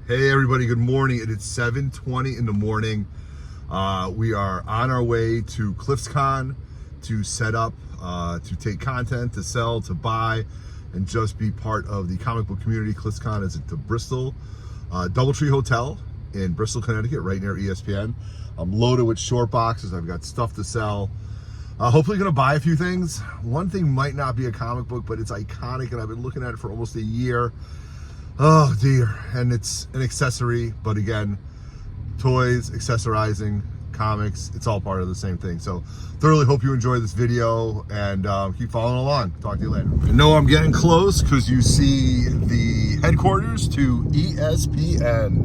Hey everybody, good morning. It is 7:20 in the morning. We are on our way to CliffsCon to set up, to take content, to sell, to buy, and just be part of the comic book community. CliffsCon is at the Bristol Doubletree Hotel in Bristol, Connecticut, right near ESPN. I'm loaded with short boxes. I've got stuff to sell. Hopefully gonna buy a few things. One thing might not be a comic book, but it's iconic and I've been looking at it for almost a year. Oh dear, and it's an accessory, but again, toys, accessorizing, comics, it's all part of the same thing. So thoroughly hope you enjoy this video and keep following along. Talk to you later. I know I'm getting close because you see the headquarters to ESPN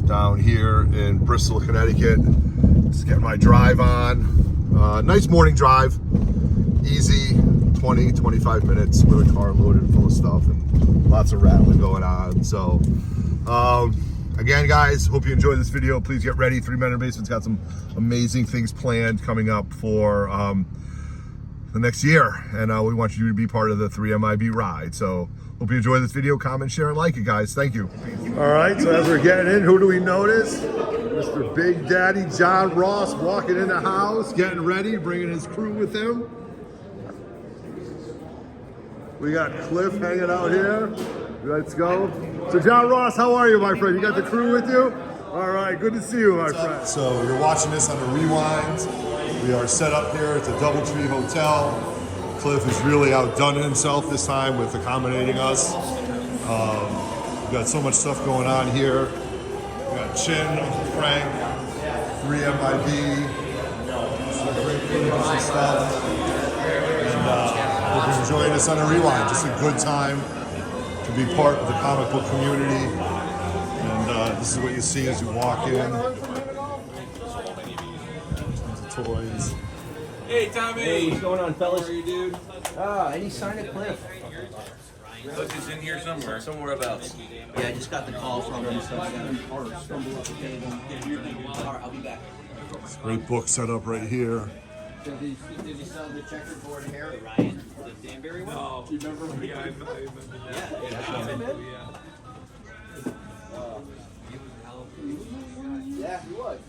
down here in Bristol, Connecticut. Just getting my drive on. Nice morning drive, easy, 20-25 minutes with a car loaded full of stuff and lots of rattling going on. So again guys, hope you enjoyed this video. Please get ready. 3 Men in Basement's got some amazing things planned coming up for the next year, and we want you to be part of the 3MIB ride. So hope you enjoy this video. Comment, share, and like it, guys. Thank you. All right, so as we're getting in, who do we notice? Mr. Big Daddy John Ross walking in the house, getting ready, bringing his crew with him. We got Cliff hanging out here. Let's go. So John Ross, how are you, my friend? You got the crew with you? All right, good to see you, my friend. So you're watching this on the rewind. We are set up here at the Doubletree Hotel. Cliff has really outdone himself this time with accommodating us. We've got so much stuff going on here. We got Chin, Uncle Frank, 3MIB, some great videos and stuff. And hope you're enjoying this on a rewind. Just a good time to be part of the comic book community. And this is what you see as you walk in. Tons of toys. Hey, Tommy! Hey, what's going on, fellas? How are you, dude? Any sign of Cliff? Look, he's in here somewhere. Somewhere else. Yeah, I just got the call from him, so I gotta stumble up the table. Alright, I'll be back. Great book set up right here. Did he sell the checkerboard hair? Ryan, the Danbury one? Oh, Do you remember him? yeah, I remember. Yeah, he was.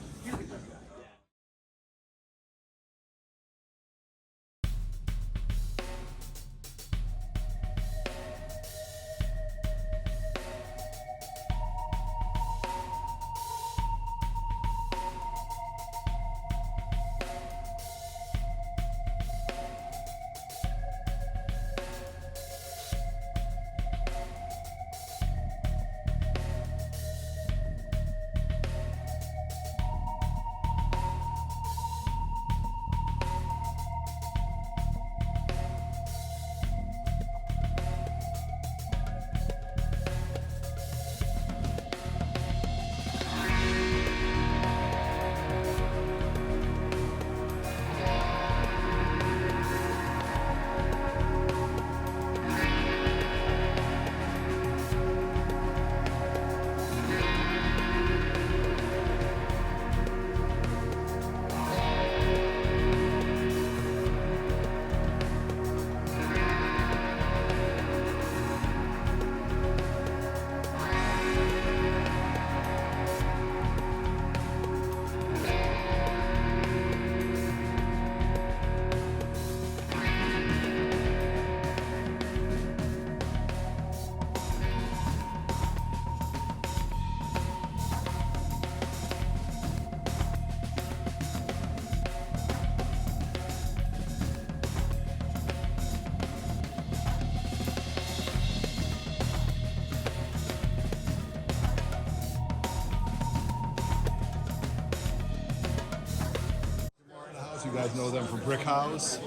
You guys know them from Brick House.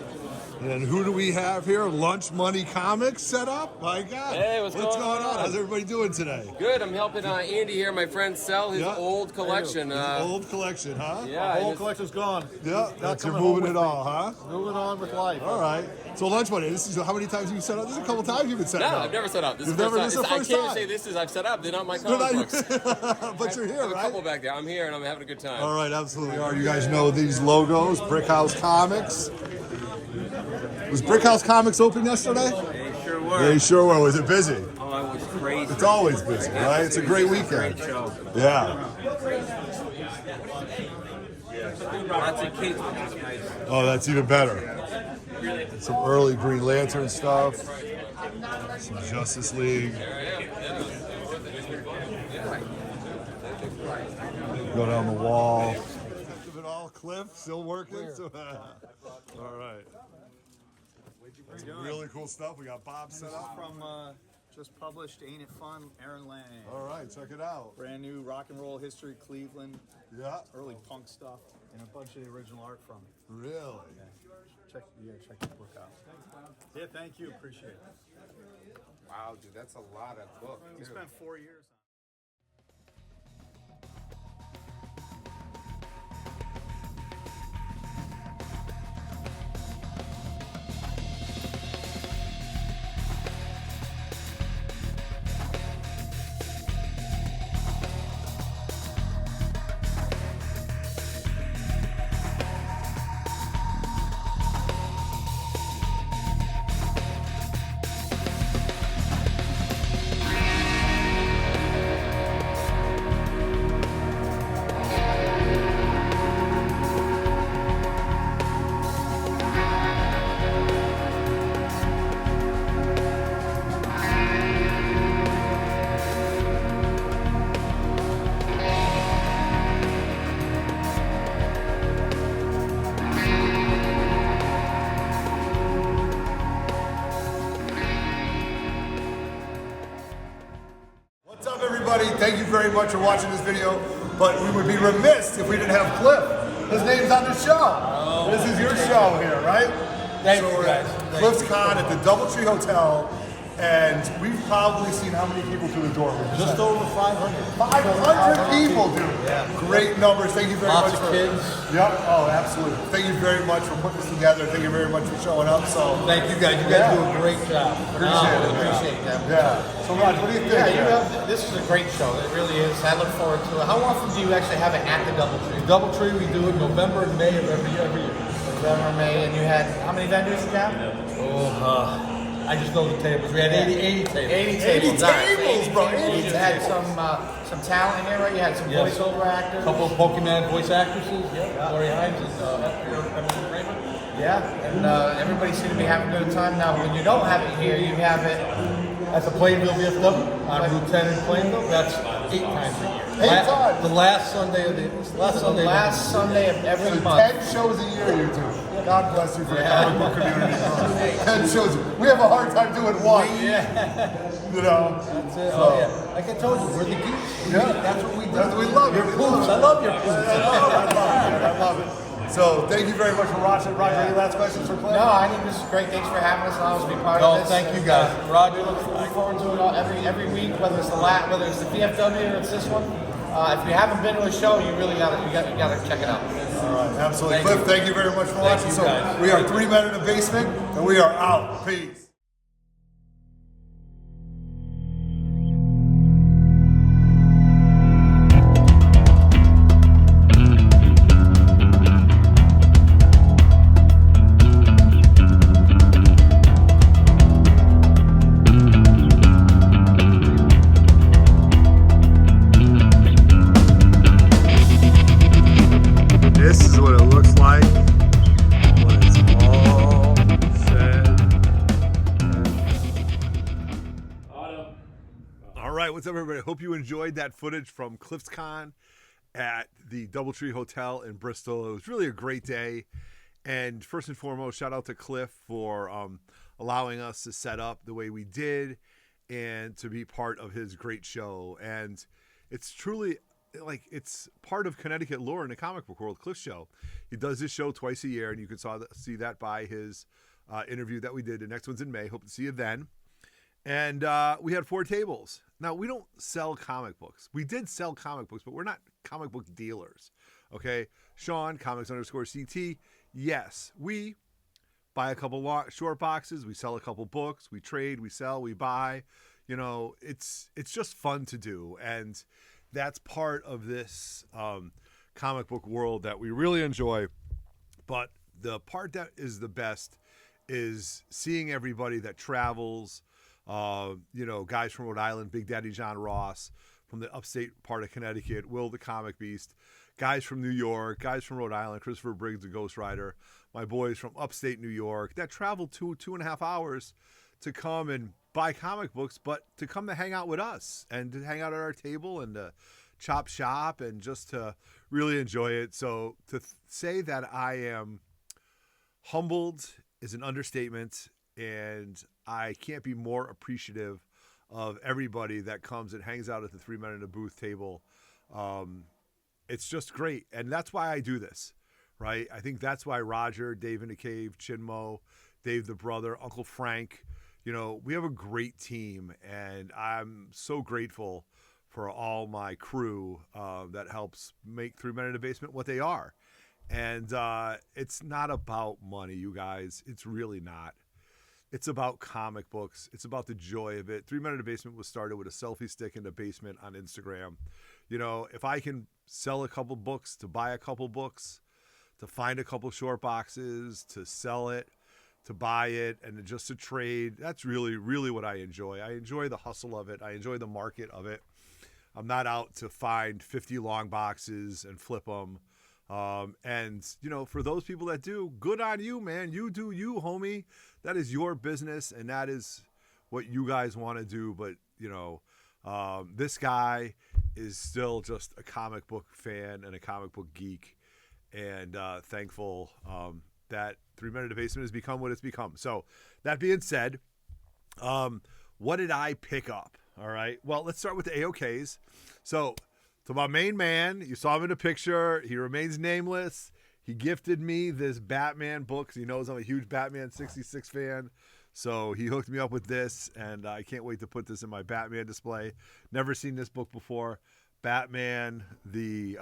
And who do we have here? Lunch Money Comics set up? My God. Hey, what's going on? How's everybody doing today? Good. I'm helping Andy here, my friend, sell his old collection. Old collection, huh? Yeah, The whole collection's gone. Yeah, that's you're coming home moving it with all, huh? Moving on with life. All right. So Lunch Money, this is how many times have you set up? This is a couple times you've been set No, up. I've never set up. This You've is never, the this is the I first can't time. say this is I've set up. They're not my comic books. But you're I here, have a right? couple back there. I'm here and I'm having a good time. All right, absolutely. You guys know these logos, Brick House Comics. Was Brick House Comics open yesterday? They sure were. They sure were. Was it busy? Oh, it was crazy. It's always busy, right? It's a great weekend. Yeah. Lots of kids, which is nice. Oh, that's even better. Some early Green Lantern stuff. Some Justice League. Go down the wall. Of it all, Cliff, still working? All right. Some really cool stuff. We got Bob set up. From just published Ain't It Fun, Aaron Lang. All right, check it out. Brand new rock and roll history, Cleveland, Yeah. early punk stuff, and a bunch of the original art from it. Really? Check the book out. Yeah, thank you, appreciate it. Wow, dude, that's a lot of book. We spent 4 years on it. What's up, everybody? Thank you very much for watching this video, but we would be remiss if we didn't have Cliff. His name's on the show. This is your show here, right? Thank so you, we're guys. at Cliff's Con at the Doubletree Hotel, and we've probably seen how many people through the door? Just over 500. 500 people, dude. Yeah. Great numbers. Thank you very Lots much of for kids. Yep. Oh, absolutely. Thank you very much for putting this together. Thank you very much for showing up. So Thank you guys. You guys do a great job. Appreciate that. yeah. So Raj, what do you think? This is a great show. It really is. I look forward to it. How often do you actually have it at the Doubletree? Doubletree, we do it November and May of every year. November, May, and you had how many vendors you have? I just know the tables. We had 80 tables. 80 tables, tables. Nice. bro. 80 You had some talent in here, right? You had some Yes. voiceover A actors. couple of Pokemon voice actresses. Lori Hines and Emily Raymond. Yeah, and everybody seemed to be having a good time. Now, when you don't have it here, you have it. At the Plainville VFW on Route 10 in Plainville. That's 8 times a year. 8 times? The last Sunday of the Last Sunday of every So month. 10 shows a year you do. God bless you for the comic book community. 10 shows. We have a hard time doing one. You know? That's it. Oh, yeah. Like I told you, we're the geeks. Yeah. That's what we do. That's what we love. Your poops. I love your poops. I love it. So thank you very much for watching. Roger, any last questions for Cliff? No, I think this is great. Thanks for having us. Allow us to be part No, of this. thank you guys. Roger, Look forward to it all every week, whether it's whether it's the VFW or it's this one. If you haven't been to a show, you really gotta check it out. All right, absolutely. Thank Cliff, you. thank you very much for watching. you, So guys. we are 3 men in the basement, and we are out. Peace. This is what it looks like when it's all said. All right, what's up, everybody? Hope you enjoyed that footage from Cliff's Con at the Doubletree Hotel in Bristol. It was really a great day. And first and foremost, shout out to Cliff for allowing us to set up the way we did and to be part of his great show. And it's truly like it's part of Connecticut lore in the comic book world. Cliff show, he does this show twice a year, and you can see that by his interview that we did. The next one's in May. Hope to see you then. And we had 4 tables. Now, we don't sell comic books. We did sell comic books, but we're not comic book dealers. Okay, Sean, comics_CT. Yes, we buy a couple short boxes. We sell a couple books. We trade. We sell. We buy. You know, it's just fun to do, and that's part of this comic book world that we really enjoy. But the part that is the best is seeing everybody that travels, You know, guys from Rhode Island, Big Daddy John Ross, from the upstate part of Connecticut, Will the Comic Beast, guys from New York, guys from Rhode Island, Christopher Briggs, the Ghost Rider, my boys from upstate New York that traveled 2.5 hours to come and buy comic books, but to come to hang out with us and to hang out at our table and to chop shop and just to really enjoy it. So to say that I am humbled is an understatement, and I can't be more appreciative of everybody that comes and hangs out at the 3 Men in a Booth table. It's just great, and that's why I do this, right? I think that's why Roger, Dave in the Cave, Chinmo, Dave the Brother, Uncle Frank, you know, we have a great team, and I'm so grateful for all my crew that helps make 3 Men in the Basement what they are. And it's not about money, you guys. It's really not. It's about comic books. It's about the joy of it. 3 Men in the Basement was started with a selfie stick in the basement on Instagram. You know, if I can sell a couple books, to buy a couple books, to find a couple short boxes, to sell it, to buy it, and just to trade, that's really, really what I enjoy. I enjoy the hustle of it. I enjoy the market of it. I'm not out to find 50 long boxes and flip them. And, you know, for those people that do, good on you, man. You do you, homie. That is your business, and that is what you guys want to do. But, you know, this guy is still just a comic book fan and a comic book geek, and thankful that 3 Men in the Basement has become what it's become. So that being said, what did I pick up? All right. Well, let's start with the AOKs. So to my main man, you saw him in the picture. He remains nameless. He gifted me this Batman book because he knows I'm a huge Batman 66 fan. So he hooked me up with this, and I can't wait to put this in my Batman display. Never seen this book before. Batman, the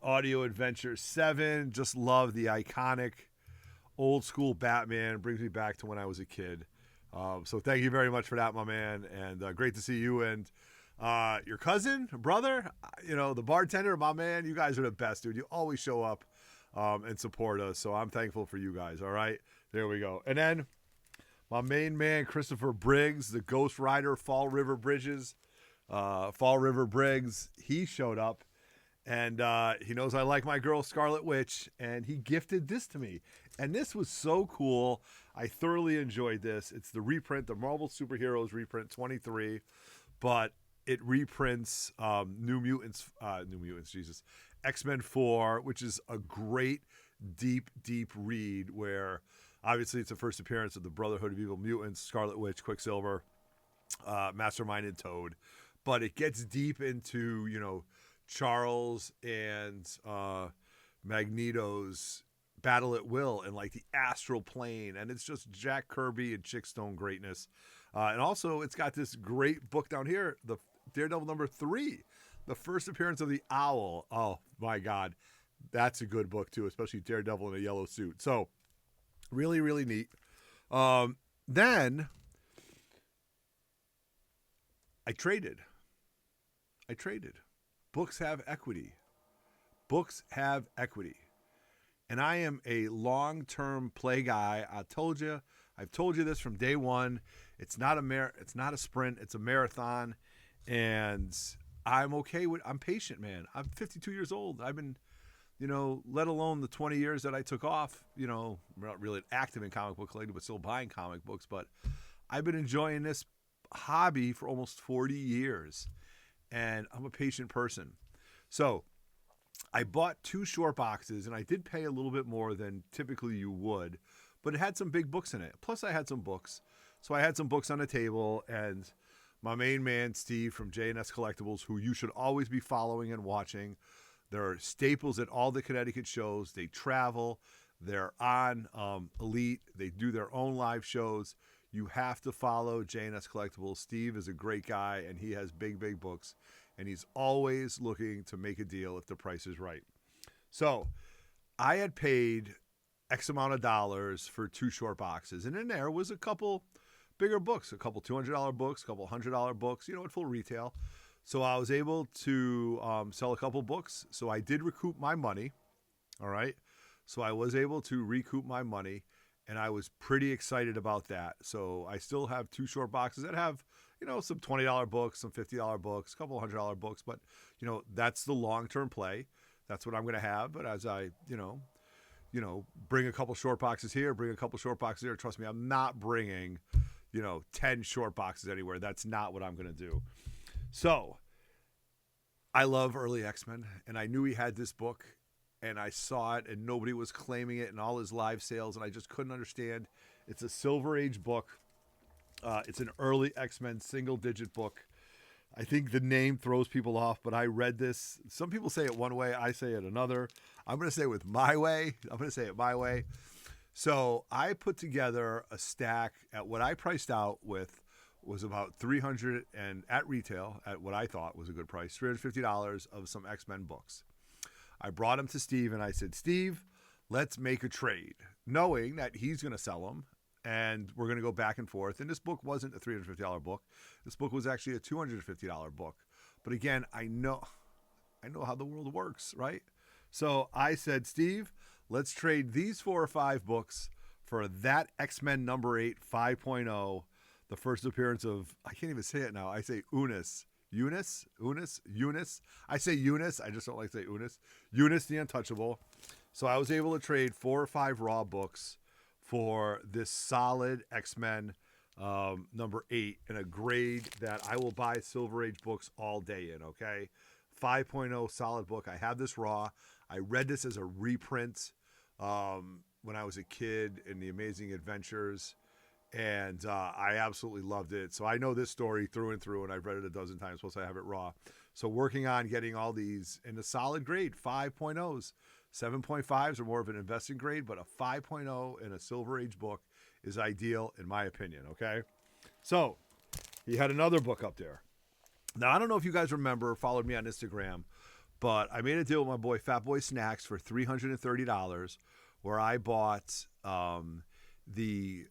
Audio Adventure 7. Just love the iconic old school Batman. Brings me back to when I was a kid. So thank you very much for that, my man. And great to see you and your cousin, brother, you know, the bartender, my man. You guys are the best, dude. You always show up and support us. So I'm thankful for you guys. All right. There we go. And then my main man, Christopher Briggs, the Ghost Rider, Fall River Bridges, Fall River Briggs. He showed up. And he knows I like my girl Scarlet Witch, and he gifted this to me. And this was so cool. I thoroughly enjoyed this. It's the reprint, the Marvel Superheroes reprint 23, but it reprints New Mutants, X-Men 4, which is a great, deep read where obviously it's the first appearance of the Brotherhood of Evil Mutants, Scarlet Witch, Quicksilver, Mastermind, and Toad. But it gets deep into, you know, Charles and Magneto's battle at will and like the astral plane, and it's just Jack Kirby and Chickstone greatness. And also it's got this great book down here, the Daredevil number 3, the first appearance of the Owl. Oh my God, that's a good book too, especially Daredevil in a yellow suit. So really, really neat. Then I traded. Books have equity. Books have equity. And I am a long-term play guy. I've told you this from day one. It's not a sprint, it's a marathon. And I'm patient, man. I'm 52 years old. I've been, you know, let alone the 20 years that I took off, you know, I'm not really active in comic book collecting, but still buying comic books. But I've been enjoying this hobby for almost 40 years. And I'm a patient person. So I bought 2 short boxes, and I did pay a little bit more than typically you would, but it had some big books in it. Plus I had some books. So I had some books on the table, and my main man, Steve from J&S Collectibles, who you should always be following and watching. They're staples at all the Connecticut shows. They travel. They're on Elite. They do their own live shows. You have to follow J&S Collectibles. Steve is a great guy, and he has big books, and he's always looking to make a deal if the price is right. So I had paid X amount of dollars for 2 short boxes, and in there was a couple bigger books, a couple $200 books, a couple $100 books, you know, at full retail. So I was able to sell a couple books. So I did recoup my money, all right? So I was able to recoup my money. and I was pretty excited about that. So I still have 2 short boxes that have, you know, some $20 books, some $50 books, a couple $100 books, but, you know, that's the long-term play. That's what I'm going to have. But as I, you know, bring a couple short boxes here, bring a couple short boxes there, trust me, I'm not bringing, you know, 10 short boxes anywhere. That's not what I'm going to do. So I love early X-Men, and I knew he had this book, and I saw it, and nobody was claiming it in all his live sales, and I just couldn't understand. It's a Silver Age book. It's an early X-Men single-digit book. I think the name throws people off, but I read this. Some people say it one way. I say it another. I'm going to say it with my way. I'm going to say it my way. So I put together a stack at what I priced out with was about $300, and at retail, at what I thought was a good price, $350 of some X-Men books. I brought them to Steve, and I said, Steve, let's make a trade, knowing that he's going to sell them, and we're going to go back and forth. And this book wasn't a $350 book. This book was actually a $250 book. But again, I know how the world works, right? So I said, Steve, let's trade these 4 or 5 books for that X-Men number 8 5.0, the first appearance of, I can't even say it now. I say Eunice. Eunice. I say Eunice. I just don't like to say Eunice. Eunice the Untouchable. So I was able to trade 4 or 5 raw books for this solid X-Men number 8 in a grade that I will buy Silver Age books all day in, okay? 5.0 solid book. I have this raw. I read this as a reprint when I was a kid in The Amazing Adventures, and I absolutely loved it. So I know this story through and through, and I've read it a dozen times, plus I have it raw. So working on getting all these in a solid grade, 5.0s. 7.5s are more of an investing grade, but a 5.0 in a Silver Age book is ideal in my opinion, okay? So he had another book up there. Now, I don't know if you guys remember, followed me on Instagram, but I made a deal with my boy Fat Boy Snacks for $330 where I bought the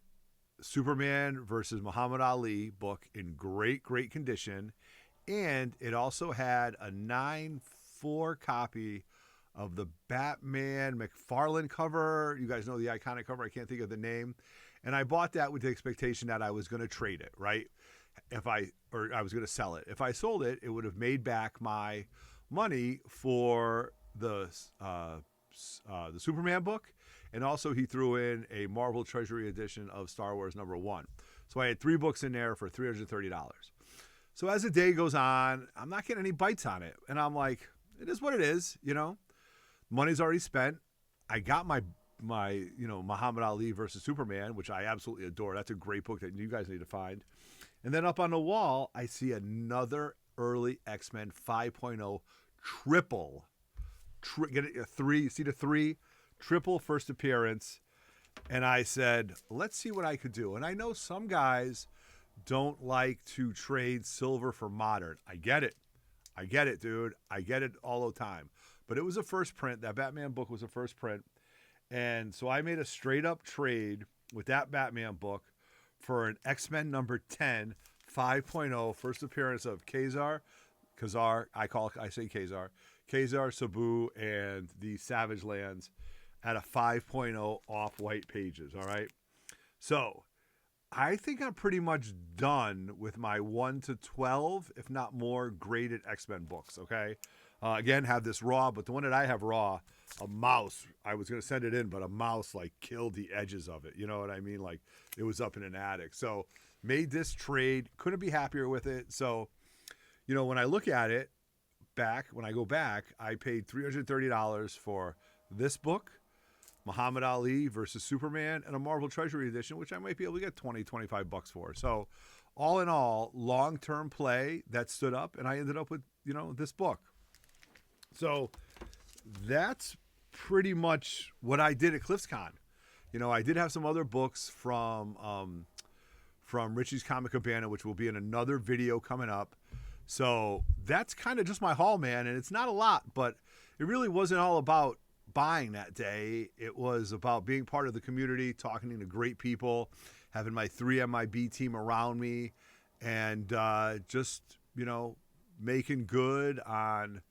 Superman versus Muhammad Ali book in great condition, and it also had a 9.4 copy of the Batman McFarlane cover. You guys know the iconic cover. I can't think of the name. And I bought that with the expectation that I was going to trade it, right? I was going to sell it. If I sold it, it would have made back my money for the Superman book. And also he threw in a Marvel Treasury edition of Star Wars number 1. So I had 3 books in there for $330. So as the day goes on, I'm not getting any bites on it. And I'm like, it is what it is, you know? Money's already spent. I got my Muhammad Ali versus Superman, which I absolutely adore. That's a great book that you guys need to find. And then up on the wall, I see another early X-Men 5.0 triple. Get it, a 3, see the 3? Triple first appearance. And I said, let's see what I could do. And I know some guys don't like to trade silver for modern. I get it, dude. I get it all the time. But it was a first print. That Batman book was a first print. And so I made a straight up trade with that Batman book for an X-Men number 10, 5.0, first appearance of Kazar, Sabu, and the Savage Lands at a 5.0 off-white pages, all right? So I think I'm pretty much done with my 1 to 12, if not more, graded X-Men books, okay? Again, have this raw, but the one that I have raw, a mouse, I was going to send it in, but a mouse like killed the edges of it. You know what I mean? Like it was up in an attic. So made this trade, couldn't be happier with it. So, you know, when I look at it when I go back, I paid $330 for this book, Muhammad Ali versus Superman, and a Marvel Treasury edition, which I might be able to get 20, 25 bucks for. So all in all, long-term play that stood up, and I ended up with, you know, this book. So that's pretty much what I did at CliffsCon. You know, I did have some other books from Richie's Comic Cabana, which will be in another video coming up. So that's kind of just my haul, man. And it's not a lot, but it really wasn't all about buying that day. It was about being part of the community, talking to great people, having my 3MIB team around me, and just, you know, making good on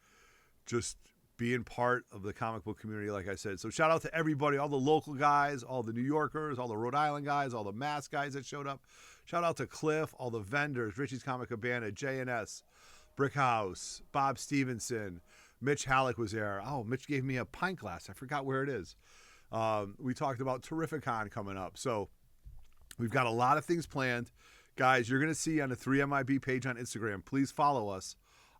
just being part of the comic book community, like I said. So shout out to everybody, all the local guys, all the New Yorkers, all the Rhode Island guys, all the Mass guys that showed up. Shout out to Cliff, all the vendors, Richie's Comic Cabana, JNS, Brick House, Bob Stevenson, Mitch Halleck was there. Oh, Mitch gave me a pint glass. I forgot where it is. We talked about Terrificon coming up. So we've got a lot of things planned. Guys, you're going to see on the 3MIB page on Instagram, please follow us.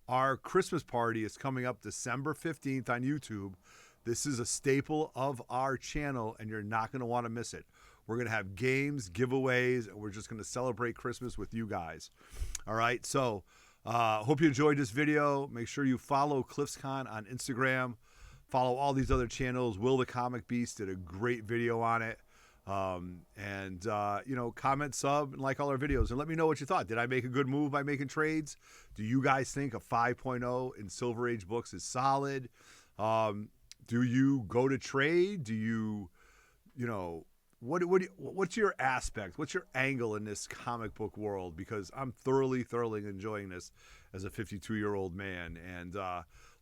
Our Christmas party is coming up December 15th on YouTube. This is a staple of our channel, and you're not going to want to miss it. We're going to have games, giveaways, and we're just going to celebrate Christmas with you guys. All right, so hope you enjoyed this video. Make sure you follow CliffsCon on Instagram. Follow all these other channels. Will the Comic Beast did a great video on it. You know, comment, sub, and like all our videos, and let me know what you thought. Did I make a good move by making trades? Do you guys think a 5.0 in Silver Age books is solid? Do you go to trade? Do you know, what's your aspect? What's your angle in this comic book world? Because I'm thoroughly enjoying this as a 52-year-old man. And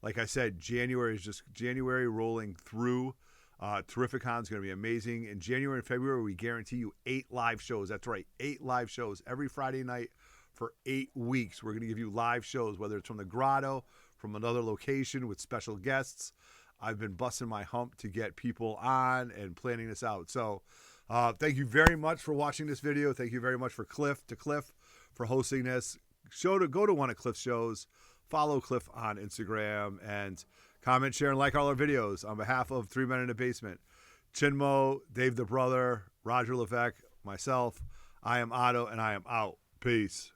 like I said, January is just January rolling through. Terrificon is going to be amazing. In January and February, we guarantee you 8 live shows. That's right, 8 live shows every Friday night for 8 weeks. We're going to give you live shows, whether it's from the Grotto, from another location with special guests. I've been busting my hump to get people on and planning this out. So thank you very much for watching this video. Thank you very much for Cliff for hosting this. Go to one of Cliff's shows. Follow Cliff on Instagram and comment, share, and like all our videos. On behalf of 3 Men in the Basement, Chinmo, Dave the Brother, Roger Levesque, myself, I am Otto, and I am out. Peace.